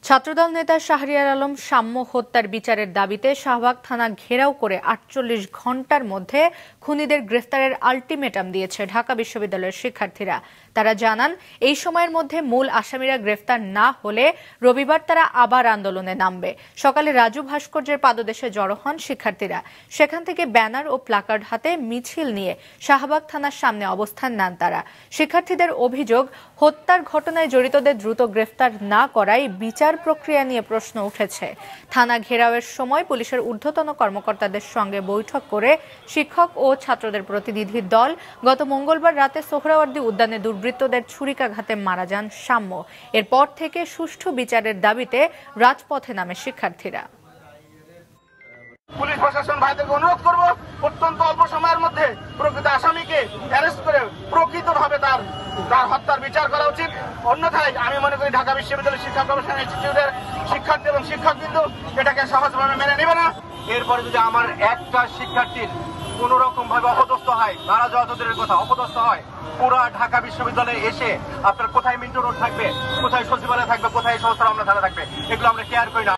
ছাত্রদল নেতা শাহরিয়ার আলম সাম্য হত্যার বিচারের দাবিতে শাহবাগ থানা ঘেরাও করে ৪৮ ঘণ্টার মধ্যে খুনিদের গ্রেফতারের আলটিমেটাম দিয়েছে ঢাকা বিশ্ববিদ্যালয়ের শিক্ষার্থীরা। তারা জানান, এই সময়ের মধ্যে মূল আসামিরা গ্রেফতার না হলে রবিবার তারা আবার আন্দোলনে নামবে। সকালে রাজু ভাস্কর্যের পাদদেশে জড়ো হন শিক্ষার্থীরা। সেখান থেকে ব্যানার ও প্লাকার্ড হাতে মিছিল নিয়ে শাহবাগ থানার সামনে অবস্থান নেন তারা। শিক্ষার্থীদের অভিযোগ, হত্যার ঘটনায় জড়িতদের দ্রুত গ্রেফতার না করায় বিচার প্রক্রিয়া নিয়ে প্রশ্ন উঠেছে। থানা ঘেরাওয়ের সময় পুলিশের ঊর্ধ্বতন কর্মকর্তাদের সঙ্গে বৈঠক করে শিক্ষক ও ছাত্রদের প্রতিনিধি দল গত মঙ্গলবার রাতে সোহরাওয়ার্দী উদ্যানে দুর্বৃত্তদের ছুরিকাঘাতে মারা যান সাম্য। এরপর থেকে সুষ্ঠু বিচারের দাবিতে রাজপথে নামে শিক্ষার্থীরা। পুলিশ প্রশাসন ভাইদেরকে অনুরোধ করব, অত্যন্ত অল্প সময়ের মধ্যে প্রকৃত আসামিকে অ্যারেস্ট করে প্রকৃতভাবে তার হত্যার বিচার করা উচিত। অন্যথায় আমি মনে করি ঢাকা বিশ্ববিদ্যালয় শিক্ষা গবেষণা ইনস্টিটিউটের শিক্ষার্থী এবং শিক্ষকবৃন্দ এটাকে সহজভাবে মেনে নেবে না। এরপরে যদি আমার একটা শিক্ষার্থীর কোন রকম ভাবে অপদস্থ হয়, মারা যাওয়া দূরের কথা, অপদস্থ হয়, পুরা ঢাকা বিশ্ববিদ্যালয়ে এসে আপনার কোথায় মিন্টু রোড থাকবে, কোথায় সচিবালয় থাকবে, কোথায় সহস্র থানা থাকবে, এগুলো আমরা কেয়ার করি না।